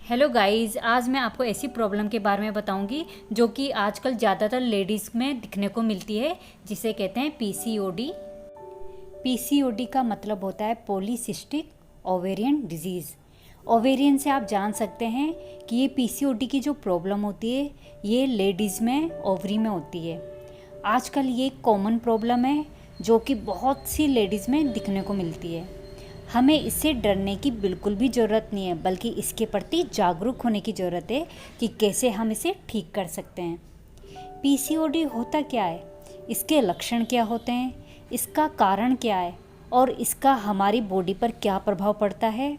Hello guys, आज मैं आपको ऐसी प्रॉब्लम के बारे में बताऊंगी जो कि आजकल ज़्यादातर लेडीज़ में दिखने को मिलती है, जिसे कहते हैं पीसीओडी। पीसीओडी का मतलब होता है पॉलीसिस्टिक ओवेरियन डिजीज़। ओवेरियन से आप जान सकते हैं कि ये पीसीओडी की जो प्रॉब्लम होती है ये लेडीज़ में ओवरी में होती है। आजकल ये एक कॉमन प्रॉब्लम है जो कि बहुत सी लेडीज़ में दिखने को मिलती है। हमें इससे डरने की बिल्कुल भी ज़रूरत नहीं है, बल्कि इसके प्रति जागरूक होने की ज़रूरत है कि कैसे हम इसे ठीक कर सकते हैं। पीसीओडी होता क्या है, इसके लक्षण क्या होते हैं, इसका कारण क्या है और इसका हमारी बॉडी पर क्या प्रभाव पड़ता है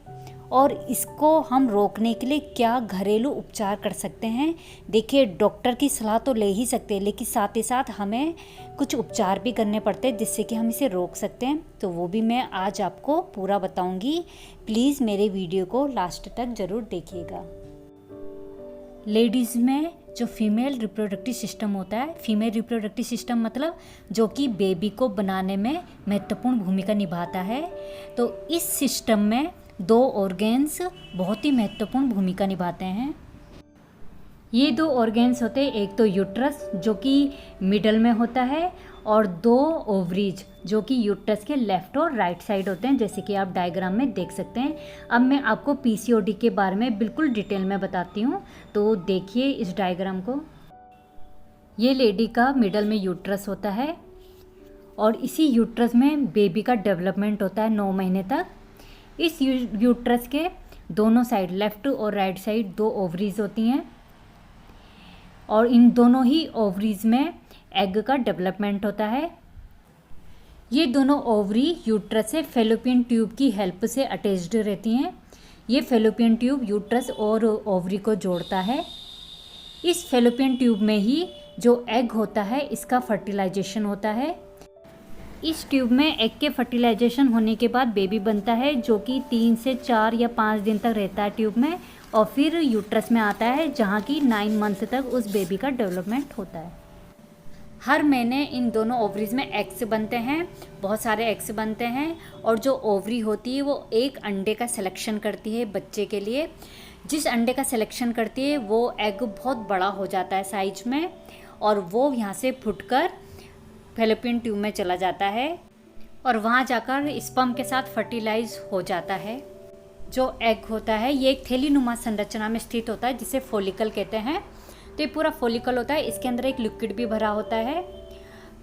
और इसको हम रोकने के लिए क्या घरेलू उपचार कर सकते हैं। देखिए, डॉक्टर की सलाह तो ले ही सकते हैं, लेकिन साथ ही साथ हमें कुछ उपचार भी करने पड़ते हैं जिससे कि हम इसे रोक सकते हैं। तो वो भी मैं आज आपको पूरा बताऊंगी। प्लीज़ मेरे वीडियो को लास्ट तक ज़रूर देखिएगा। लेडीज़ में जो फीमेल रिप्रोडक्टिव सिस्टम होता है, फीमेल रिप्रोडक्टिव सिस्टम मतलब जो कि बेबी को बनाने में महत्वपूर्ण भूमिका निभाता है। तो इस सिस्टम में दो ऑर्गेन्स बहुत ही महत्वपूर्ण भूमिका निभाते हैं। ये दो ऑर्गेन्स होते हैं, एक तो यूट्रस जो कि मिडल में होता है और दो ओवरीज जो कि यूट्रस के लेफ्ट और राइट साइड होते हैं, जैसे कि आप डायग्राम में देख सकते हैं। अब मैं आपको पीसीओडी के बारे में बिल्कुल डिटेल में बताती हूँ, तो देखिए इस डायग्राम को। ये लेडी का मिडल में यूट्रस होता है और इसी यूट्रस में बेबी का डेवलपमेंट होता है 9 महीने तक। इस यूट्रस के दोनों साइड, लेफ्ट और राइट साइड, दो ओवरीज होती हैं और इन दोनों ही ओवरीज में एग का डेवलपमेंट होता है। ये दोनों ओवरी यूट्रस से फेलोपियन ट्यूब की हेल्प से अटैच्ड रहती हैं। ये फेलोपियन ट्यूब यूट्रस और ओवरी को जोड़ता है। इस फेलोपियन ट्यूब में ही जो एग होता है इसका फर्टिलाइजेशन होता है। इस ट्यूब में एग के फर्टिलाइजेशन होने के बाद बेबी बनता है जो कि 3 से 4 या 5 दिन तक रहता है ट्यूब में और फिर यूट्रस में आता है जहाँ की 9 मंथ तक उस बेबी का डेवलपमेंट होता है। हर महीने इन दोनों ओवरीज में एग्स बनते हैं, बहुत सारे एग्स बनते हैं और जो ओवरी होती है वो एक अंडे का सिलेक्शन करती है बच्चे के लिए। जिस अंडे का सिलेक्शन करती है वो एग बहुत बड़ा हो जाता है साइज में और वो यहाँ से फुटकर फेलोपियन ट्यूब में चला जाता है और वहाँ जाकर स्पर्म के साथ फर्टिलाइज हो जाता है। जो एग होता है ये एक थैलीनुमा संरचना में स्थित होता है जिसे फॉलिकल कहते हैं। तो ये पूरा फॉलिकल होता है, इसके अंदर एक लिक्विड भी भरा होता है।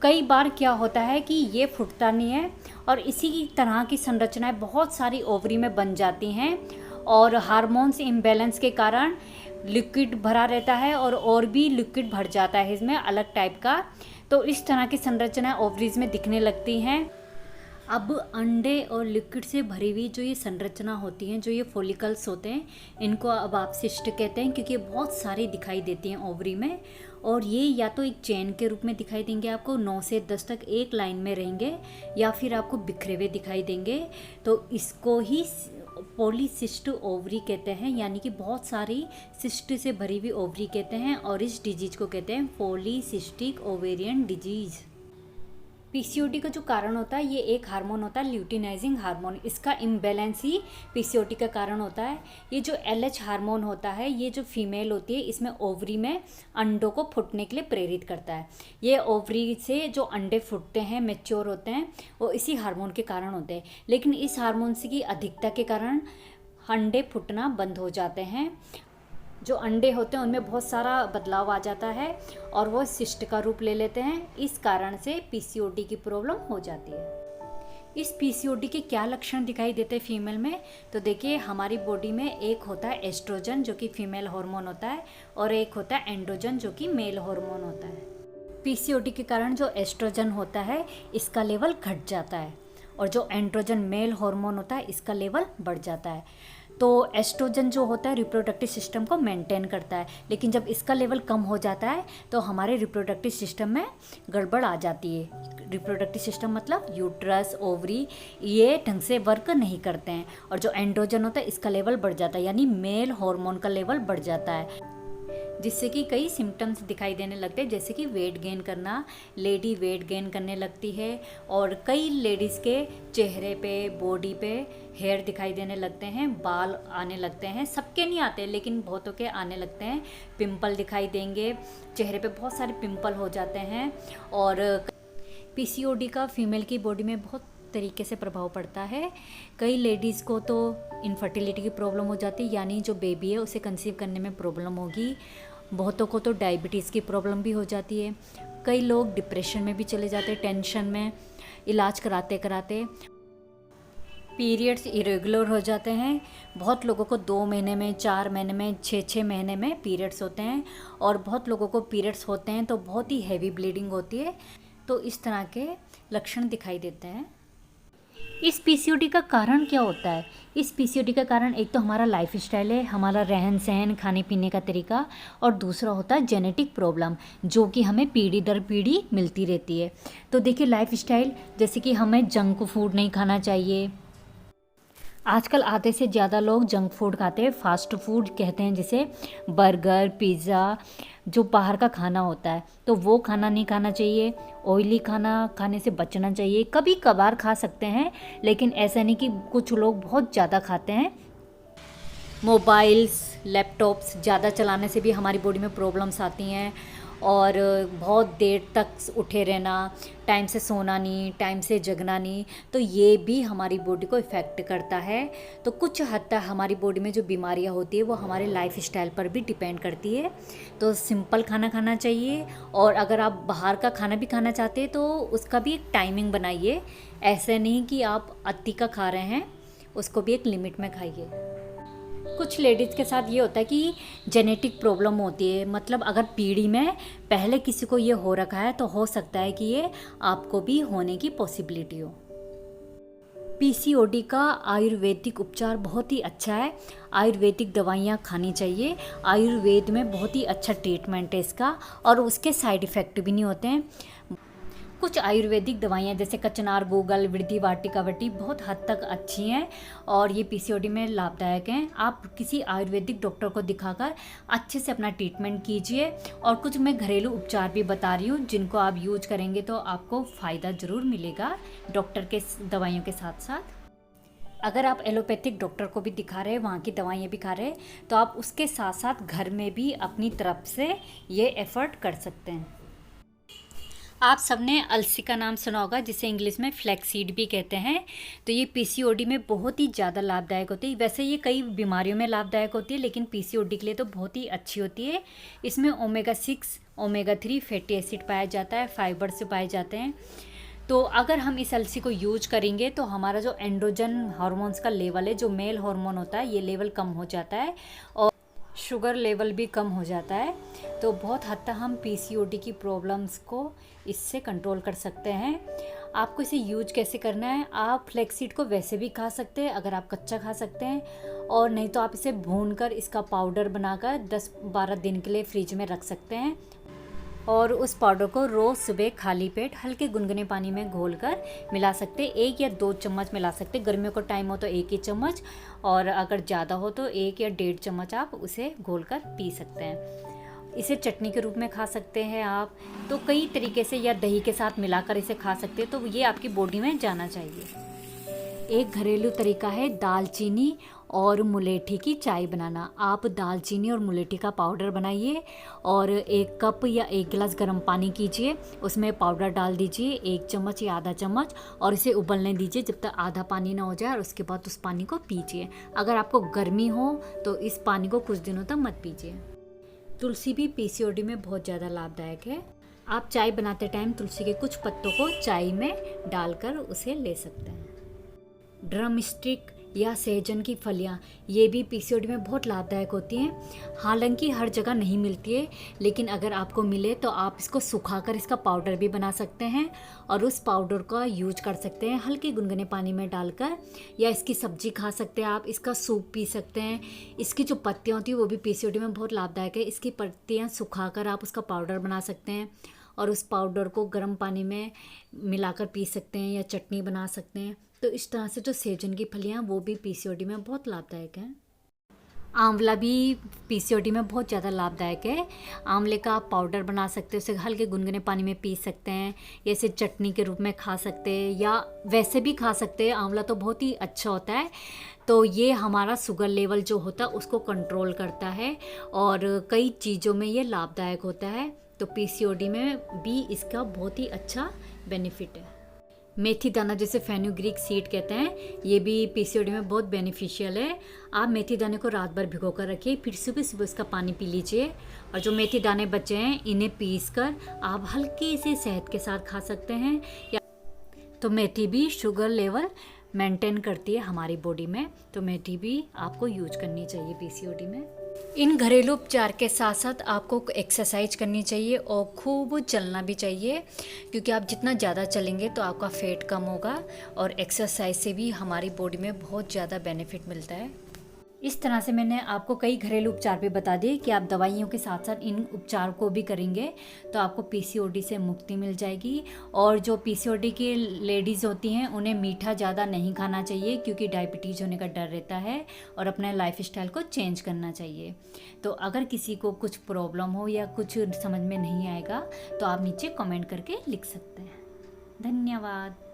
कई बार क्या होता है कि ये फूटता नहीं है और इसी तरह की संरचनाएं बहुत सारी ओवरी में बन जाती हैं और हार्मोन्स इम्बैलेंस के कारण लिक्विड भरा रहता है और भी लिक्विड भर जाता है इसमें अलग टाइप का। तो इस तरह की संरचनाएं ओवरीज में दिखने लगती हैं। अब अंडे और लिक्विड से भरी हुई जो ये संरचना होती हैं, जो ये फॉलिकल्स होते हैं, इनको अब आप सिस्ट कहते हैं क्योंकि बहुत सारी दिखाई देती हैं ओवरी में। और ये या तो एक चेन के रूप में दिखाई देंगे, आपको 9 से 10 तक एक लाइन में रहेंगे, या फिर आपको बिखरे हुए दिखाई देंगे। तो इसको ही पॉलीसिस्ट ओवरी कहते हैं, यानी कि बहुत सारी सिस्ट से भरी हुई ओवरी कहते हैं और इस डिजीज को कहते हैं पॉलीसिस्टिक ओवेरियन डिजीज। पीसीओडी का जो कारण होता है ये एक हार्मोन होता है, ल्यूटिनाइजिंग हार्मोन। इसका इम्बैलेंस ही पीसीओडी का कारण होता है। ये जो एलएच हार्मोन होता है, ये जो फीमेल होती है इसमें ओवरी में अंडों को फूटने के लिए प्रेरित करता है। ये ओवरी से जो अंडे फूटते हैं, मैच्योर होते हैं, वो इसी हार्मोन के कारण होते हैं। लेकिन इस हार्मोन की अधिकता के कारण अंडे फूटना बंद हो जाते हैं। जो अंडे होते हैं उनमें बहुत सारा बदलाव आ जाता है और वो सिस्ट का रूप ले लेते हैं। इस कारण से पीसीओडी की प्रॉब्लम हो जाती है। इस पीसीओडी के क्या लक्षण दिखाई देते हैं फीमेल में? तो देखिए, हमारी बॉडी में एक होता है एस्ट्रोजन जो कि फीमेल हार्मोन होता है और एक होता है एंड्रोजन जो कि मेल हार्मोन होता है। पीसीओडी के कारण जो एस्ट्रोजन होता है इसका लेवल घट जाता है और जो एंड्रोजन मेल हार्मोन होता है इसका लेवल बढ़ जाता है। तो एस्ट्रोजन जो होता है रिप्रोडक्टिव सिस्टम को मेंटेन करता है, लेकिन जब इसका लेवल कम हो जाता है तो हमारे रिप्रोडक्टिव सिस्टम में गड़बड़ आ जाती है। रिप्रोडक्टिव सिस्टम मतलब यूट्रस, ओवरी, ये ढंग से वर्क नहीं करते हैं और जो एंड्रोजन होता है इसका लेवल बढ़ जाता है, यानी मेल हार्मोन का लेवल बढ़ जाता है। जिससे कि कई सिम्टम्स दिखाई देने लगते हैं, जैसे कि वेट गेन करना, लेडी वेट गेन करने लगती है और कई लेडीज़ के चेहरे पे, बॉडी पे हेयर दिखाई देने लगते हैं, बाल आने लगते हैं। सबके नहीं आते लेकिन बहुतों के आने लगते हैं। पिंपल दिखाई देंगे, चेहरे पे बहुत सारे पिंपल हो जाते हैं। और पीसीओडी का फीमेल की बॉडी में बहुत तरीके से प्रभाव पड़ता है। कई लेडीज़ को तो इनफर्टिलिटी की प्रॉब्लम हो जाती है, यानी जो बेबी है उसे कंसीव करने में प्रॉब्लम होगी। बहुतों को तो डायबिटीज़ की प्रॉब्लम भी हो जाती है। कई लोग डिप्रेशन में भी चले जाते हैं, टेंशन में, इलाज कराते कराते। पीरियड्स इरेगुलर हो जाते हैं। बहुत लोगों को 2 महीने में, 4 महीने में, 6-6 महीने में पीरियड्स होते हैं। और बहुत लोगों को पीरियड्स होते हैं तो बहुत ही हैवी ब्लीडिंग होती है। तो इस तरह के लक्षण दिखाई देते हैं। इस पीसीओडी का कारण क्या होता है? इस पीसीओडी का कारण एक तो हमारा लाइफ स्टाइल है, हमारा रहन सहन, खाने पीने का तरीका, और दूसरा होता है जेनेटिक प्रॉब्लम, जो कि हमें पीढ़ी दर पीढ़ी मिलती रहती है। तो देखिए, लाइफ स्टाइल, जैसे कि हमें जंक फूड नहीं खाना चाहिए। आजकल आधे से ज़्यादा लोग जंक फूड खाते हैं, फास्ट फूड कहते हैं जिसे, बर्गर, पिज़्ज़ा, जो बाहर का खाना होता है, तो वो खाना नहीं खाना चाहिए। ऑयली खाना खाने से बचना चाहिए। कभी कभार खा सकते हैं, लेकिन ऐसा नहीं कि कुछ लोग बहुत ज़्यादा खाते हैं। मोबाइल्स, लैपटॉप्स ज़्यादा चलाने से भी हमारी बॉडी में प्रॉब्लम्स आती हैं। और बहुत देर तक उठे रहना, टाइम से सोना नहीं, टाइम से जगना नहीं, तो ये भी हमारी बॉडी को इफ़ेक्ट करता है। तो कुछ हद तक हमारी बॉडी में जो बीमारियां होती है वो हमारे लाइफ स्टाइल पर भी डिपेंड करती है। तो सिंपल खाना खाना चाहिए। और अगर आप बाहर का खाना भी खाना चाहते हैं तो उसका भी एक टाइमिंग बनाइए। ऐसे नहीं कि आप अति का खा रहे हैं, उसको भी एक लिमिट में खाइए। कुछ लेडीज़ के साथ ये होता है कि जेनेटिक प्रॉब्लम होती है, मतलब अगर पीढ़ी में पहले किसी को ये हो रखा है तो हो सकता है कि ये आपको भी होने की पॉसिबिलिटी हो। पीसीओडी का आयुर्वेदिक उपचार बहुत ही अच्छा है। आयुर्वेदिक दवाइयाँ खानी चाहिए। आयुर्वेद में बहुत ही अच्छा ट्रीटमेंट है इसका, और उसके साइड इफ़ेक्ट भी नहीं होते हैं। कुछ आयुर्वेदिक दवाइयाँ जैसे कचनार, गूगल, वृद्धि वाटिका वटी बहुत हद तक अच्छी हैं और ये पीसीओडी में लाभदायक हैं। आप किसी आयुर्वेदिक डॉक्टर को दिखाकर अच्छे से अपना ट्रीटमेंट कीजिए। और कुछ मैं घरेलू उपचार भी बता रही हूँ जिनको आप यूज करेंगे तो आपको फ़ायदा ज़रूर मिलेगा डॉक्टर के दवाइयों के साथ साथ। अगर आप एलोपैथिक डॉक्टर को भी दिखा रहे हैं, वहाँ की दवाइयाँ भी खा रहे हैं, तो आप उसके साथ साथ घर में भी अपनी तरफ से ये एफ़र्ट कर सकते हैं। आप सबने अलसी का नाम सुना होगा, जिसे इंग्लिश में फ्लैक्सीड भी कहते हैं। तो ये पीसीओडी में बहुत ही ज़्यादा लाभदायक होती है। वैसे ये कई बीमारियों में लाभदायक होती है, लेकिन पीसीओडी के लिए तो बहुत ही अच्छी होती है। इसमें ओमेगा 6, ओमेगा 3 फैटी एसिड पाया जाता है, फाइबर से पाए जाते हैं। तो अगर हम इस अलसी को यूज करेंगे तो हमारा जो एंड्रोजन हार्मोन्स का लेवल है, जो मेल हार्मोन होता है, ये लेवल कम हो जाता है और शुगर लेवल भी कम हो जाता है। तो बहुत हद तक हम पीसीओडी की प्रॉब्लम्स को इससे कंट्रोल कर सकते हैं। आपको इसे यूज कैसे करना है? आप फ्लैक्सीड को वैसे भी खा सकते हैं, अगर आप कच्चा खा सकते हैं, और नहीं तो आप इसे भूनकर इसका पाउडर बनाकर 10-12 दिन के लिए फ्रिज में रख सकते हैं। और उस पाउडर को रोज़ सुबह खाली पेट हल्के गुनगुने पानी में घोलकर मिला सकते हैं। 1 या 2 चम्मच मिला सकते हैं। गर्मियों का टाइम हो तो 1 ही चम्मच, और अगर ज़्यादा हो तो 1 या 1.5 चम्मच आप उसे घोलकर पी सकते हैं। इसे चटनी के रूप में खा सकते हैं आप, तो कई तरीके से, या दही के साथ मिलाकर इसे खा सकते हैं। तो ये आपकी बॉडी में जाना चाहिए। एक घरेलू तरीका है दालचीनी और मुलेठी की चाय बनाना। आप दालचीनी और मुलेठी का पाउडर बनाइए और 1 कप या 1 गिलास गर्म पानी कीजिए, उसमें पाउडर डाल दीजिए 1 चम्मच या आधा चम्मच, और इसे उबलने दीजिए जब तक आधा पानी ना हो जाए, और उसके बाद उस पानी को पीजिए। अगर आपको गर्मी हो तो इस पानी को कुछ दिनों तक मत पीजिए। तुलसी भी पीसीओडी में बहुत ज़्यादा लाभदायक है। आप चाय बनाते टाइम तुलसी के कुछ पत्तों को चाय में डालकर उसे ले सकते हैं। ड्रम स्टिक या सहजन की फलियाँ, ये भी पीसीओडी में बहुत लाभदायक होती हैं। हालांकि हर जगह नहीं मिलती है, लेकिन अगर आपको मिले तो आप इसको सुखाकर इसका पाउडर भी बना सकते हैं, और उस पाउडर का यूज कर सकते हैं हल्के गुनगुने पानी में डालकर, या इसकी सब्जी खा सकते हैं आप, इसका सूप पी सकते हैं। इसकी जो पत्तियाँ होती हैं वो भी पीसीओडी में बहुत लाभदायक है। इसकी पत्तियाँ सुखाकर आप उसका पाउडर बना सकते हैं, और उस पाउडर को गर्म पानी में मिलाकर पी सकते हैं या चटनी बना सकते हैं। तो इस तरह से जो सहजन की फलियाँ वो भी पीसीओडी में बहुत लाभदायक हैं। आंवला भी पीसीओडी में बहुत ज़्यादा लाभदायक है। आंवले का आप पाउडर बना सकते हो, उसे हल्के गुनगुने पानी में पी सकते हैं, या इसे चटनी के रूप में खा सकते हैं या वैसे भी खा सकते हैं। आंवला तो बहुत ही अच्छा होता है। तो ये हमारा शुगर लेवल जो होता है उसको कंट्रोल करता है और कई चीज़ों में ये लाभदायक होता है। तो पीसीओडी में भी इसका बहुत ही अच्छा बेनिफिट है। मेथी दाना जिसे फेनुग्रीक सीड कहते हैं, ये भी पीसीओडी में बहुत बेनिफिशियल है। आप मेथी दाने को रात भर भिगो कर रखिए, फिर सुबह सुबह इसका पानी पी लीजिए और जो मेथी दाने बचे हैं इन्हें पीस कर आप हल्के से शहद के साथ खा सकते हैं। या तो मेथी भी शुगर लेवल मेंटेन करती है हमारी बॉडी में, तो मेथी भी आपको यूज करनी चाहिए पीसीओडी में। इन घरेलू उपचार के साथ साथ आपको एक्सरसाइज करनी चाहिए और खूब चलना भी चाहिए, क्योंकि आप जितना ज़्यादा चलेंगे तो आपका फैट कम होगा और एक्सरसाइज से भी हमारी बॉडी में बहुत ज़्यादा बेनिफिट मिलता है। इस तरह से मैंने आपको कई घरेलू उपचार भी बता दिए कि आप दवाइयों के साथ साथ इन उपचार को भी करेंगे तो आपको पीसीओडी से मुक्ति मिल जाएगी। और जो पीसीओडी की लेडीज़ होती हैं उन्हें मीठा ज़्यादा नहीं खाना चाहिए, क्योंकि डायबिटीज़ होने का डर रहता है और अपने लाइफस्टाइल को चेंज करना चाहिए। तो अगर किसी को कुछ प्रॉब्लम हो या कुछ समझ में नहीं आएगा तो आप नीचे कमेंट करके लिख सकते हैं। धन्यवाद।